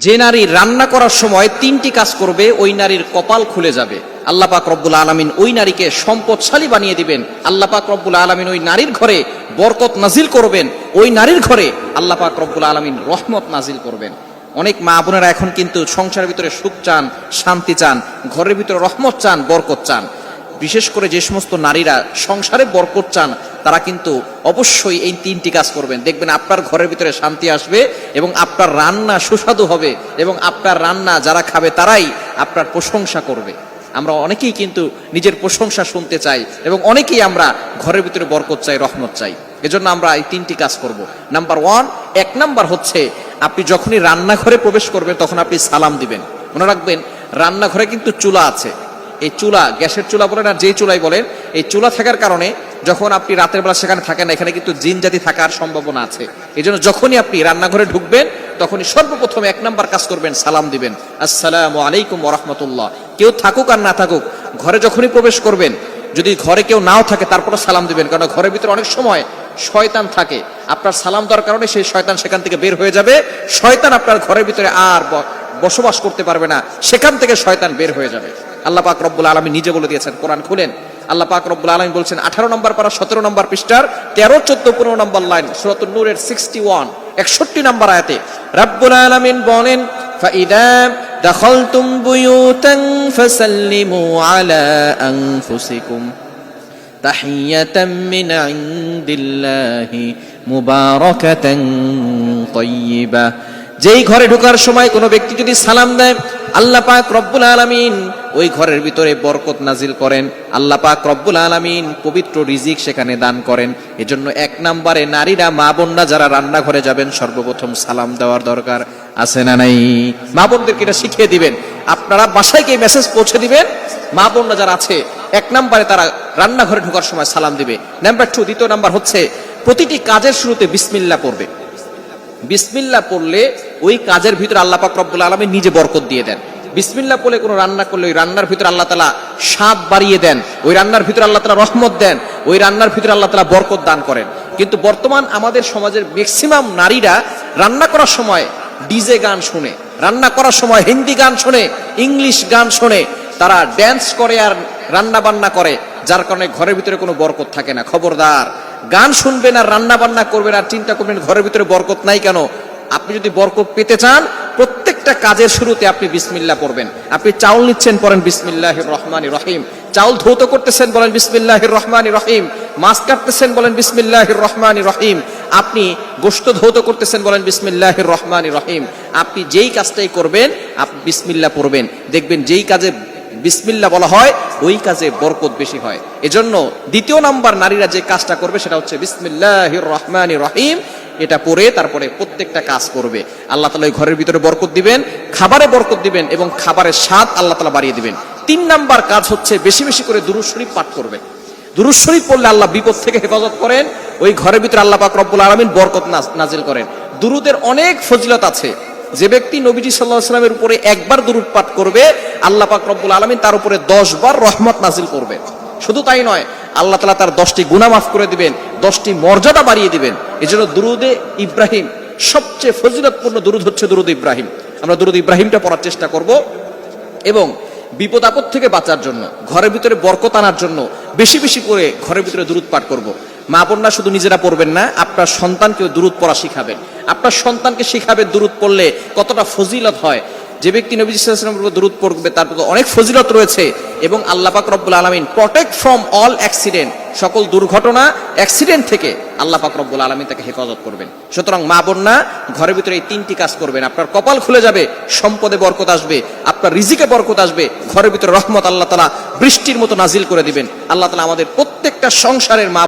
যে নারী রান্না করার সময় তিনটি কাজ করবে ওই নারীর কপাল খুলে যাবে। আল্লাহ পাক রব্বুল আলামিন ওই নারীকে সম্পদশালী বানিয়ে দিবেন। আল্লাহ পাক রব্বুল আলামিন ওই নারীর ঘরে বরকত নাজিল করবেন। ওই নারীর ঘরে আল্লাহ পাক রব্বুল আলামিন রহমত নাজিল করবেন। অনেক মা বোনেরা এখন কিন্তু সংসারের ভিতরে সুখ চান, শান্তি চান, ঘরের ভিতরে রহমত চান, বরকত চান। বিশেষ করে যে সমস্ত নারীরা সংসারে বরকত চান তারা কিন্তু অবশ্যই এই তিনটি কাজ করবেন। দেখবেন আপনার ঘরের ভিতরে শান্তি আসবে এবং আপনার রান্না সুস্বাদু হবে এবং আপনার রান্না যারা খাবে তারাই আপনার প্রশংসা করবে। আমরা অনেকেই কিন্তু নিজের প্রশংসা শুনতে চাই এবং অনেকেই আমরা ঘরের ভিতরে বরকত চাই, রহমত চাই। এজন্য আমরা এই তিনটি কাজ করব। নাম্বার 1, 1 নাম্বার হচ্ছে আপনি যখনই রান্নাঘরে প্রবেশ করবেন তখন আপনি সালাম দিবেন। মনে রাখবেন রান্নাঘরে কিন্তু চুলা আছে। এই চুলা, গ্যাসের চুলা বলেন আর যেই চুলাই বলেন, এই চুলা থাকার কারণে যখন আপনি রাতের বেলা সেখানে থাকেন না, এখানে কিন্তু জিন জাতি থাকার সম্ভাবনা আছে। এই জন্য যখনই আপনি রান্নাঘরে ঢুকবেন তখনই সর্বপ্রথম 1 নাম্বার কাজ করবেন, সালাম দিবেন, আসসালামু আলাইকুম ওয়া রাহমাতুল্লাহ। কেউ থাকুক আর না থাকুক, ঘরে যখনই প্রবেশ করবেন, যদি ঘরে কেউ নাও থাকে তারপরে সালাম দিবেন, কারণ ঘরের ভিতরে অনেক সময় শয়তান থাকে। আপনার সালাম দেওয়ার কারণে সেই শয়তান সেখান থেকে বের হয়ে যাবে। শয়তান আপনার ঘরের ভিতরে আর বসবাস করতে পারবে না, সেখান থেকে শয়তান বের হয়ে যাবে। আল্লাহ পাক রব্বুল আলামিন নিজে বলে দিয়েছেন, কোরআন খুলেন, আল্লাহ পাক রব্বুল আলামিন বলছেন 18 নম্বর পারা 17 নম্বর পৃষ্ঠার 13, 14, 15 নম্বর লাইন, সূরাতুন নূরের 61, 61 নম্বর আয়াতে রব্বুল আলামিন বলেন, ফাইদা দাখালতুম বুয়ুতান ফাসাল্লিমু আলা আনফুসিকুম তাহিয়াতাম মিন ইনদিল্লাহি মুবারাকাতান তাইয়্যিবা। যেই ঘরে ঢোকার সময় কোনো ব্যক্তি যদি সালাম দেয়, আল্লাহ পাক রব্বুল আলামিন ওই ঘরের ভিতরে বরকত নাজিল করেন। আল্লাহ পাক রব্বুল আলামিন পবিত্র রিজিক সেখানে দান করেন। এজন্য 1 নম্বরে নারীরা, মা বোনরা যারা রান্নাঘরে যাবেন সর্বপ্রথম সালাম দেওয়ার দরকার আছে না নাই? মা বোনদেরকে এটা শিখিয়ে দিবেন। আপনারা বাসায় গিয়ে মেসেজ পৌঁছে দিবেন, মা বোনরা যারা আছে 1 নম্বরে তারা রান্নাঘরে ঢোকার সময় সালাম দিবে। নাম্বার 2, দ্বিতীয় নাম্বার হচ্ছে প্রতিটি কাজের শুরুতে বিসমিল্লাহ পড়বে। বিসমিল্লাহ পড়লে ওই কাজের ভিতরে আল্লাহ পাক রব্বুল আলামিন নিজে বরকত দিয়ে দেন। বিসমিল্লাহ পড়লে কোনো রান্না করলে ওই রান্নার ভিতরে আল্লাহ তাআলা স্বাদ বাড়িয়ে দেন, ওই রান্নার ভিতরে আল্লাহ তাআলা রহমত দেন, ওই রান্নার ভিতরে আল্লাহ তাআলা বরকত দান করেন। কিন্তু বর্তমান আমাদের সমাজের ম্যাক্সিমাম নারীরা রান্না করার সময় ডিজে গান শুনে, রান্না করার সময় হিন্দি গান শুনে, ইংলিশ গান শুনে, তারা ড্যান্স করে আর রান্না বান্না করে, যার কারণে ঘরের ভিতরে কোনো বরকত থাকে না। খবরদার, গান শুনবেন আর রান্না বান্না করবেন আর চিন্তা করবেন ঘরের ভিতরে বরকত নাই কেন। আপনি যদি বরকত পেতে চান, প্রত্যেকটা কাজের শুরুতে আপনি বিসমিল্লাহ পড়বেন। আপনি চাউল নিচ্ছেন, পড়েন বিসমিল্লাহির রহমানির রহিম। চাউল ধৌত করতেছেন, বলেন বিসমিল্লাহির রহমানির রহিম। মাছ কাটতেছেন, বলেন বিসমিল্লাহির রহমানির রহিম। আপনি গোশত ধৌত করতেছেন, বলেন বিসমিল্লাহির রহমানির রহিম। আপনি যেই কাজটাই করবেন আপনি বিসমিল্লাহ পড়বেন, দেখবেন যেই কাজে বিসমিল্লাহ বলা হয় ওই কাজে বরকত বেশি হয়। এজন্য 2 নাম্বার নারীরা যে কাজটা করবে সেটা হচ্ছে বিসমিল্লাহির রহমানির রহিম। এটা পড়ে তারপরে প্রত্যেকটা কাজ করবে। আল্লাহ তাআলা ওই ঘরের ভিতরে বরকত দিবেন, খাবারে বরকত দিবেন এবং খাবারের স্বাদ আল্লাহ তাআলা বাড়িয়ে দিবেন। 3 নাম্বার কাজ হচ্ছে বেশি বেশি করে দুরূদ শরীফ পাঠ করবেন। দুরূদ শরীফ পড়লে আল্লাহ বিপদ থেকে হেফাজত করেন, ওই ঘরের ভিতরে আল্লাহ পাক রব্বুল আলামিন বরকত নাজিল করেন। দুরুদের অনেক ফজিলত আছে। যে ব্যক্তি নবীজি সাল্লাল্লাহু আলাইহি ওয়াসাল্লামের উপরে একবার দুরূদ পাঠ করবে, আল্লাহ পাক রব্বুল আলামিন তার উপরে 10 বার রহমত নাজিল করবে। শুধু তাই নয়, আল্লাহ তাআলা তার 10টি গুনাহ মাফ করে দিবেন, 10টি মর্যাদা বাড়িয়ে দিবেন। এজন্য দুরুদে ইব্রাহিম, সবচেয়ে ফজিলতপূর্ণ দুরুদ হচ্ছে দুরুদ ইব্রাহিম। আমরা দুরুদ ইব্রাহিমটা পড়ার চেষ্টা করব এবং বিপদ আপদ থেকে বাঁচার জন্য, ঘরের ভিতরে বরকত আনার জন্য বেশি বেশি করে ঘরের ভিতরে দুরুদ পাঠ করব। মা বোনরা শুধু নিজেরা পড়বেন না, আপনার সন্তানকেও দুরুদ পড়া শিখাবেন। আপনার সন্তানকে শিখাবেন দুরুদ পড়লে কতটা ফজিলত হয়। যে ব্যক্তি নবী সাল্লাল্লাহু আলাইহি ওয়াসাল্লামের উপর দুরুদ পড়বে তার প্রতি অনেক ফজিলত রয়েছে এবং আল্লাহ পাক রব্বুল আলামিন প্রটেক্ট ফ্রম অল অ্যাক্সিডেন্ট, সকল দুর্ঘটনা, অ্যাক্সিডেন্ট থেকে আল্লাহ পাক রব্বুল আলামিন তাকে হেফাজত করবেন। সুতরাং মা বোনরা ঘরের ভিতরে এই 3টি কাজ করবেন, আপনার কপাল খুলে যাবে, সম্পদে বরকত আসবে, আপনার রিজিকে বরকত আসবে, ঘরের ভিতরে রহমত আল্লাহ তাআলা বৃষ্টির মতো নাজিল করে দিবেন। আল্লাহ তাআলা আমাদের প্রত্যেকটা সংসারের মা